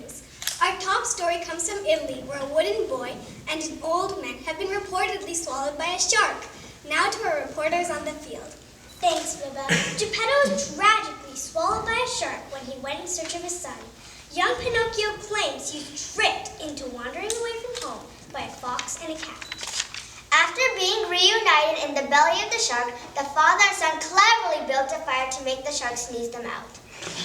news. Our top story comes from Italy, where a wooden boy and an old man have been reportedly swallowed by a shark. Now to our reporters on the field. Thanks, Bibba. Geppetto was tragically swallowed by a shark when he went in search of his son. Young Pinocchio claims he was tricked into wandering away from home by a fox and a cat. After being reunited in the belly of the shark, the father and son cleverly built a fire to make the shark sneeze them out.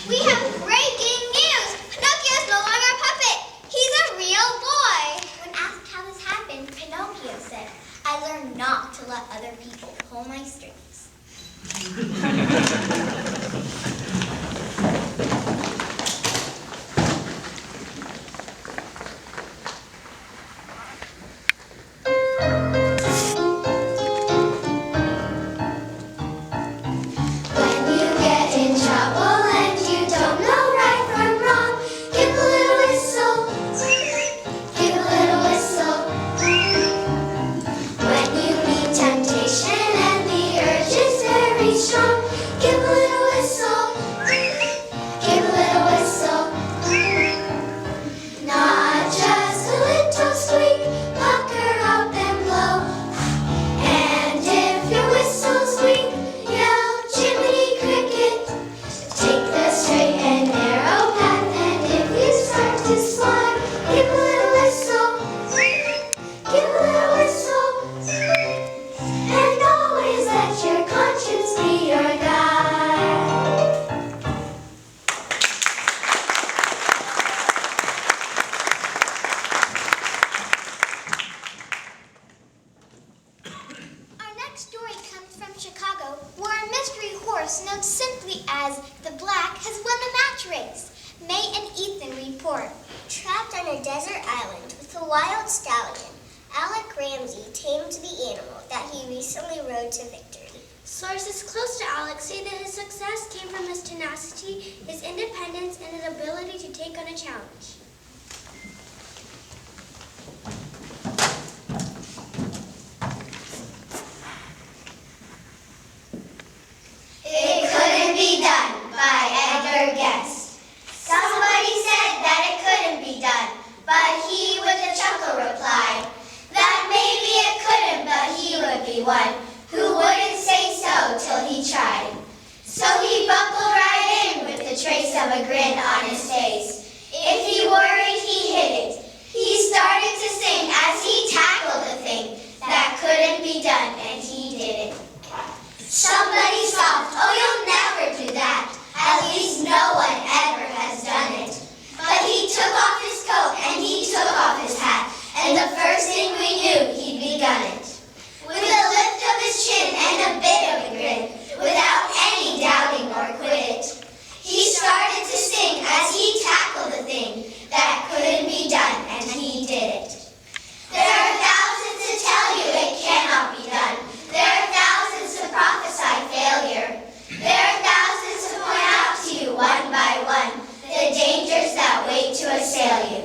We have breaking news! Pinocchio is no longer a puppet! He's a real boy! When asked how this happened, Pinocchio said, "I learned not to let other people pull my strings." Known simply as the Black, has won the match race. May and Ethan report. Trapped on a desert island with a wild stallion, Alec Ramsey tamed the animal that he recently rode to victory. Sources close to Alec say that his success came from his tenacity, his independence, and his ability to take on a challenge. It couldn't be done by Edgar Guest. Somebody said that it couldn't be done, but he with a chuckle replied that maybe it couldn't, but he would be one who wouldn't say so till he tried. So he buckled right in with the trace of a grin on his face. If he worried, he hid it. He started to sing as he tackled the thing that couldn't be done, and he did it. Somebody scoffed, "Oh, you'll never do that. At least no one ever has done it." But he took off his coat and he took off his hat, and the first thing we knew, he'd begun it. With a lift of his chin and a bit of a grin, without any doubting or quit it, he started to sing as he tackled the thing that couldn't be done, and he did it. There are thousands to tell you it cannot be done. There are thousands to prophesy failure. There are thousands to point out to you one by one the dangers that wait to assail you.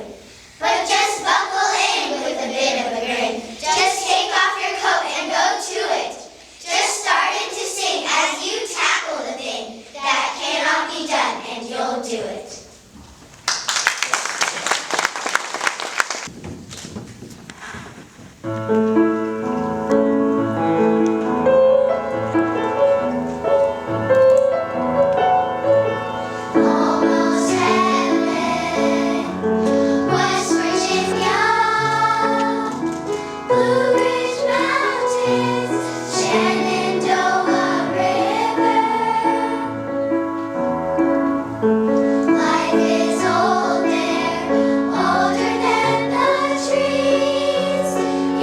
But just buckle in with a bit of a grin. Just take off your coat and go to it. Just start in to sing as you tackle the thing that cannot be done, and you'll do it.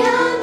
Young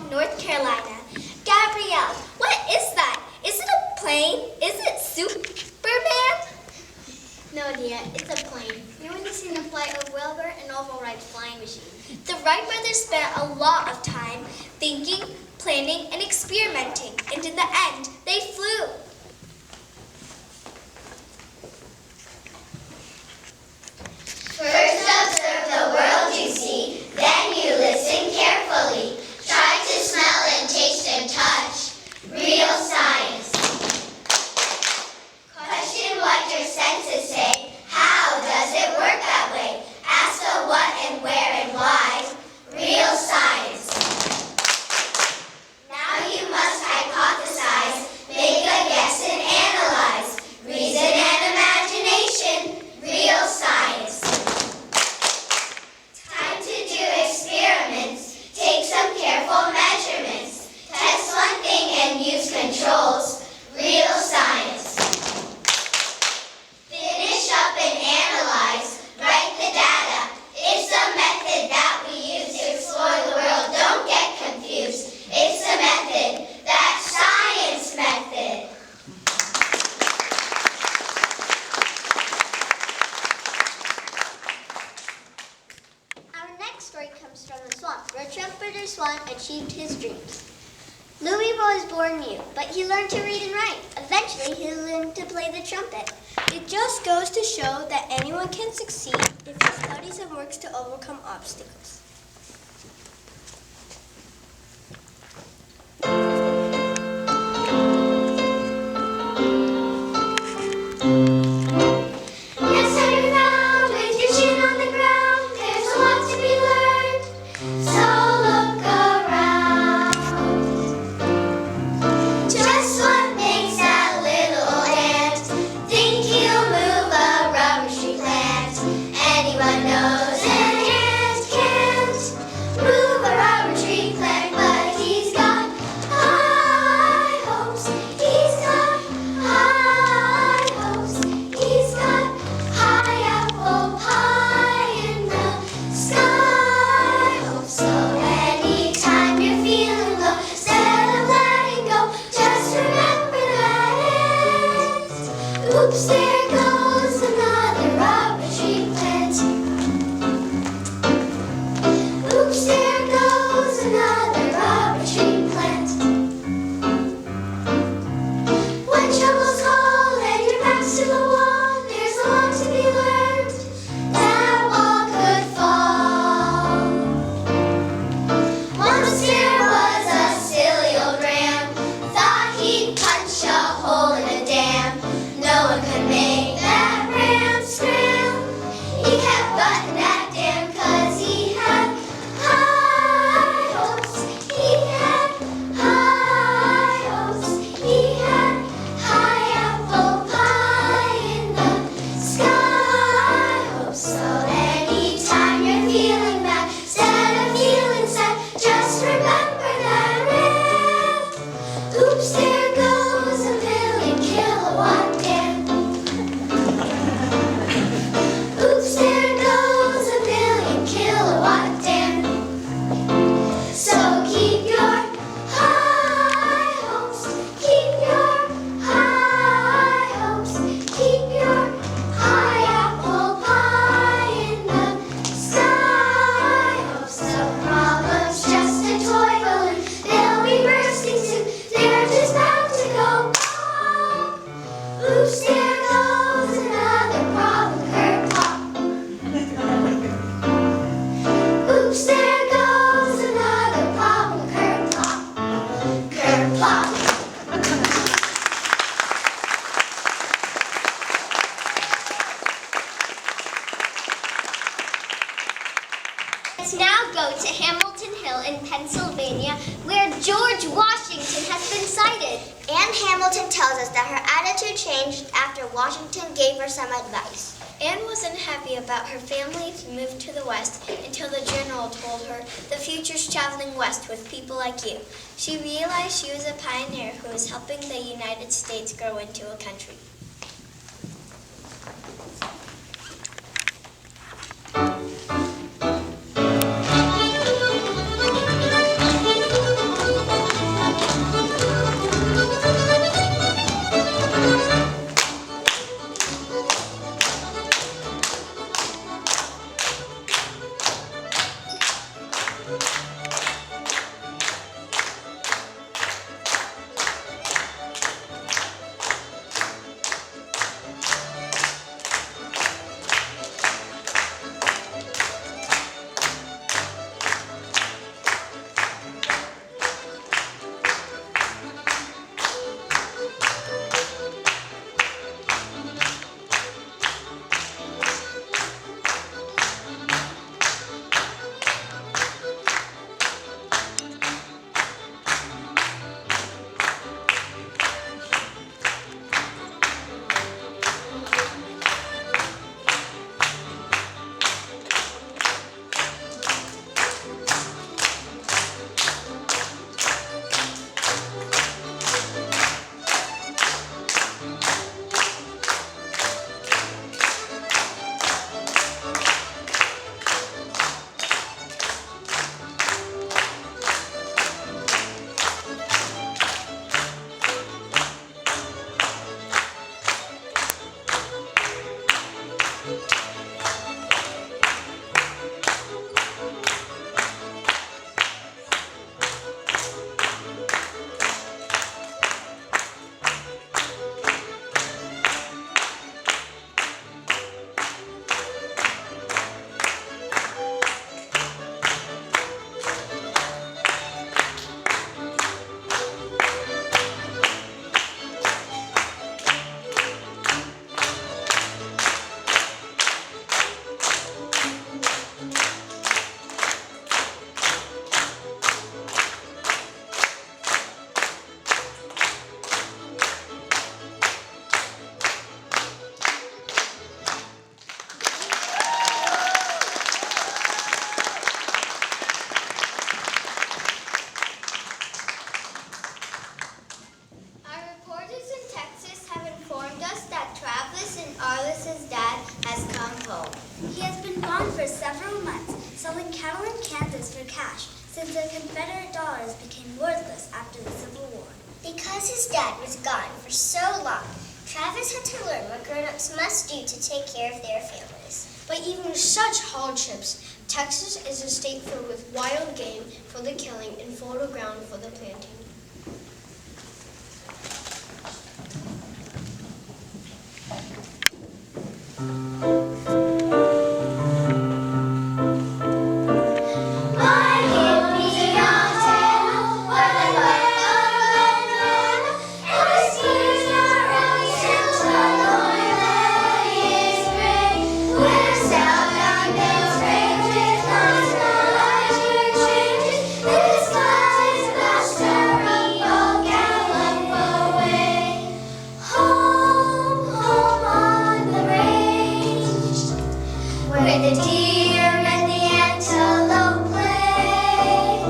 North Carolina. Gabrielle, what is that? Is it a plane? Is it Superman? No, dear, it's a plane. You want to see the flight of Wilbur and Orville Wright's flying machine. The Wright brothers spent a lot of time thinking, planning, and experimenting, and in the end, they flew. First observe the world you see, then you listen carefully. Try to smell and taste and touch. Real science. Question what your senses say. How does it work that way? Ask the what and where and why. Real science. Now you must hypothesize, make a guess and analyze. Reason and imagination. Real science. Time to do experiments. Take some careful measurements. Test one thing and use controls. Real science. Finish up and analyze. Write the data. It's a method that we use to explore the world. Don't get confused. It's a method. That science method. Our next story comes from the swamp, where trumpeter Swan achieved his dreams. Louis was born mute, but he learned to read and write. Eventually, he learned to play the trumpet. It just goes to show that anyone can succeed if he studies and works to overcome obstacles. Yes, have you found with your chin on the ground? There's a lot to be learned. So look around. Just what makes that little ant think he'll move a rubber tree plant? Anyone knows an ant can't move a rubber tree plant, but he's got high hopes. He's got high hopes. He's got high apple pie in the sky. Hope so. Anytime you're feeling low, instead of letting go, just remember that ant. Oops, there goes another rubber tree plant. Oops, there goes another rubber tree plant. When troubles call and your back's to the wall, there's a lot to be learned. That wall could fall. Once there was a silly old ram, thought he'd punch a hole in a dam. No one could make that ram scram. He kept butting that dam 'cause he had high hopes. He had high hopes. He had high apple pie in the sky. Hope so. Anytime you're feeling bad, instead of feeling sad, just remember that ram. Oops, there goes a million kilowatt dam. Oops, there goes a million kilowatt dam. So keep your high hopes, keep your high hopes, keep your high apple pie in the sky. Hopes the problem's just a toy balloon. They'll be bursting soon. They're just bound to go pop. Oops, there goes another problem curve-pop. Oops, there goes another problem curve-pop. Curve-pop. Let's now go to Hamilton Hill in Pennsylvania, where George Washington has been sighted. Anne Hamilton tells us that her attitude changed after Washington gave her some advice. Anne wasn't happy about her family's move to the West until the general told her the future's traveling west with people like you. She realized she was a pioneer who was helping the United States grow into a country. several months, selling cattle in Kansas for cash, since the Confederate dollars became worthless after the Civil War. Because his dad was gone for so long, Travis had to learn what grown-ups must do to take care of their families. But even with such hardships, Texas is a state filled with wild game for the killing and fertile ground for the planting. Where the deer and the antelope play,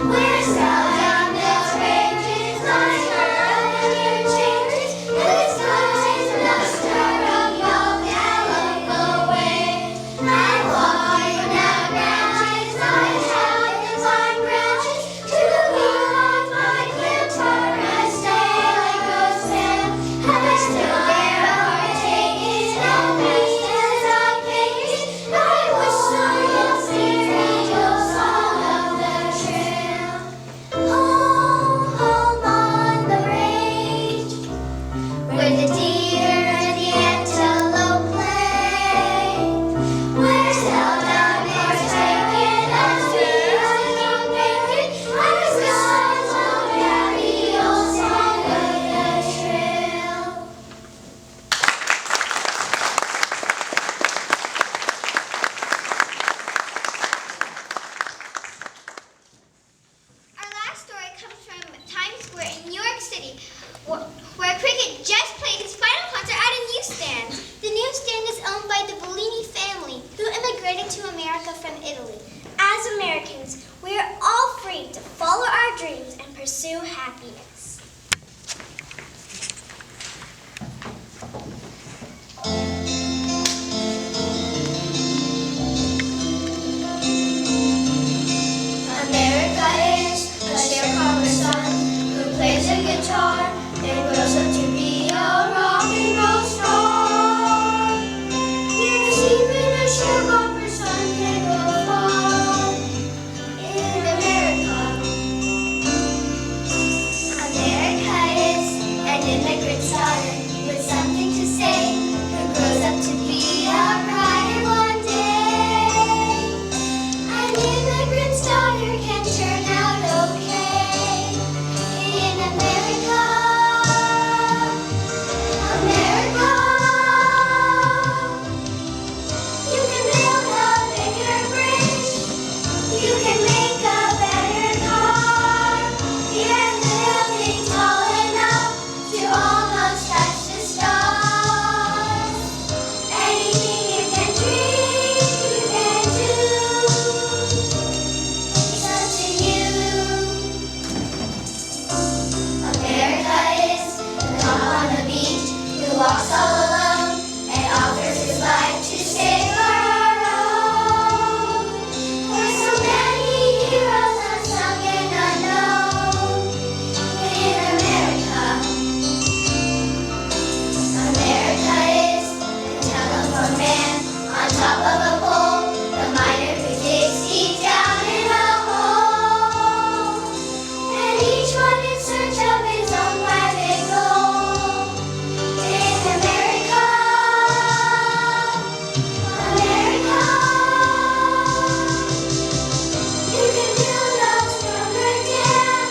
where seldom ranges line around your changes, the skies blustering all gallop away. And walking down branches, I held the pine branches to hear my clitoris sailing goes sail, and I still bear a heart taken and peace as I gaze. I whistle your serial song of the trail. Home, home on the range, where the deer and the antelope play, where seldom is taken as we are young naked. I whistle your old song of the trail. Our last story comes from Times Square in New York City, where Cricket just played his final concert at a newsstand. The newsstand is owned by the Bellini family, who immigrated to America from Italy. As Americans, we are all free to follow our dreams and pursue happiness. America is a sharecropper's son who plays a guitar and grows up to be a rock and roll star. Yes, even a sharecropper's son can go far in America. America is an immigrant's daughter with something to say, who grows up to be a pride one day. An immigrant's daughter can turn out okay in America. America. You can build a bigger bridge. You can make a better car. You're building tall enough to almost touch the stars. Anything you can dream, you can do. It's up to you. America is the cop on the beach who walks all alone and offers his life to save our own. There's so many heroes unsung and unknown in America. America is the telephone man on top of a pole, the miner who digs deep down in a hole, and each one in search of his own private goal. In America, America, you can build a stronger dam,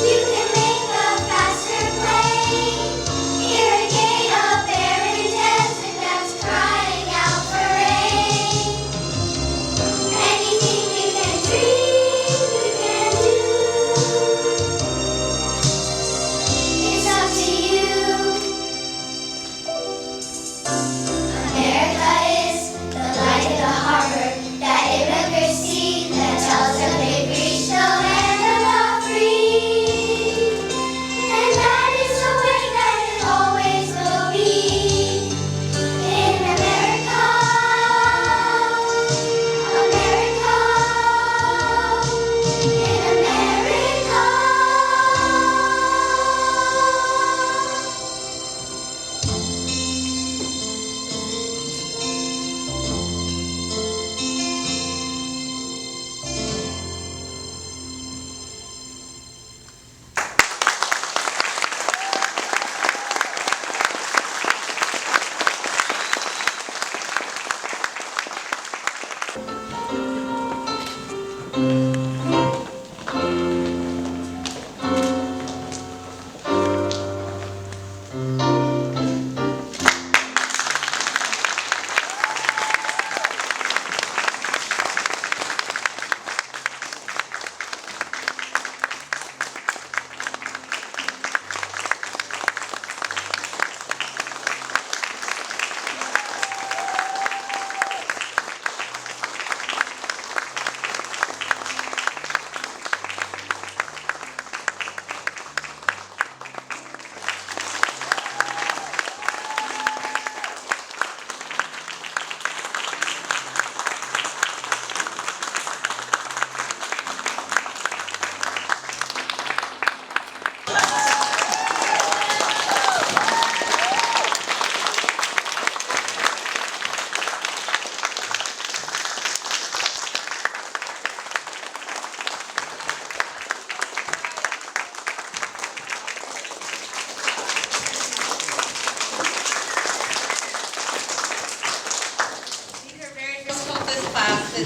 you can make a faster plane, irrigate a barren desert that's crying out for rain. Anything you can dream, you can do.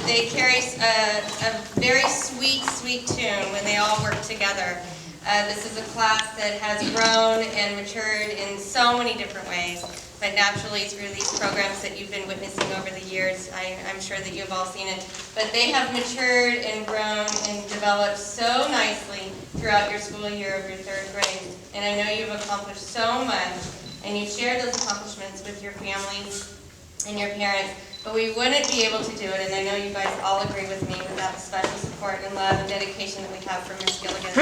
they carry a very sweet, sweet tune when they all work together. This is a class that has grown and matured in so many different ways, but naturally through these programs that you've been witnessing over the years, I'm sure that you've all seen it, but they have matured and grown and developed so nicely throughout your school year of your 3rd grade. And I know you've accomplished so much, and you've shared those accomplishments with your families and your parents, but we wouldn't be able to do it, and I know you guys all agree with me, without the special support and love and dedication that we have from Ms. Gilligan.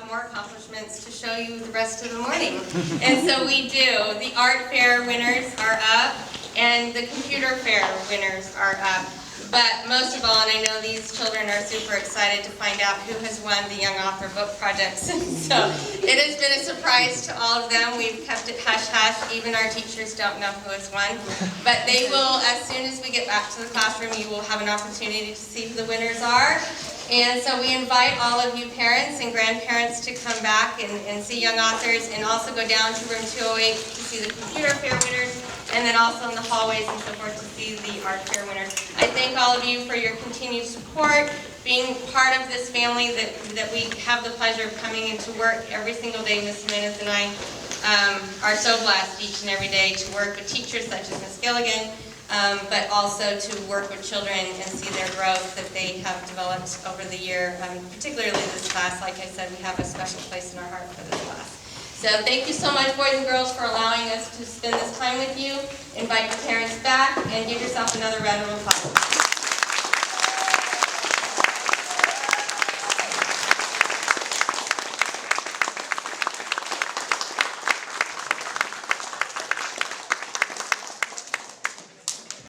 More accomplishments to show you the rest of the morning. And so we do. The art fair winners are up, and the computer fair winners are up. But most of all, and I know these children are super excited to find out who has won the Young Author Book Projects. So it has been a surprise to all of them. We've kept it hush-hush. Even our teachers don't know who has won. But they will, as soon as we get back to the classroom, you will have an opportunity to see who the winners are. And so we invite all of you parents and grandparents to come back and see Young Authors, and also go down to room 208 to see the computer fair winners, and then also in the hallways and so forth to see the art fair winners. I thank all of you for your continued support, being part of this family that we have the pleasure of coming into work every single day. Ms. Jimenez and I are so blessed each and every day to work with teachers such as Ms. Gilligan, but also to work with children and see their growth that they have developed over the year. Particularly this class, like I said, we have a special place in our heart for this class. So thank you so much, boys and girls, for allowing us to spend this time with you. Invite your parents back and give yourself another round of applause.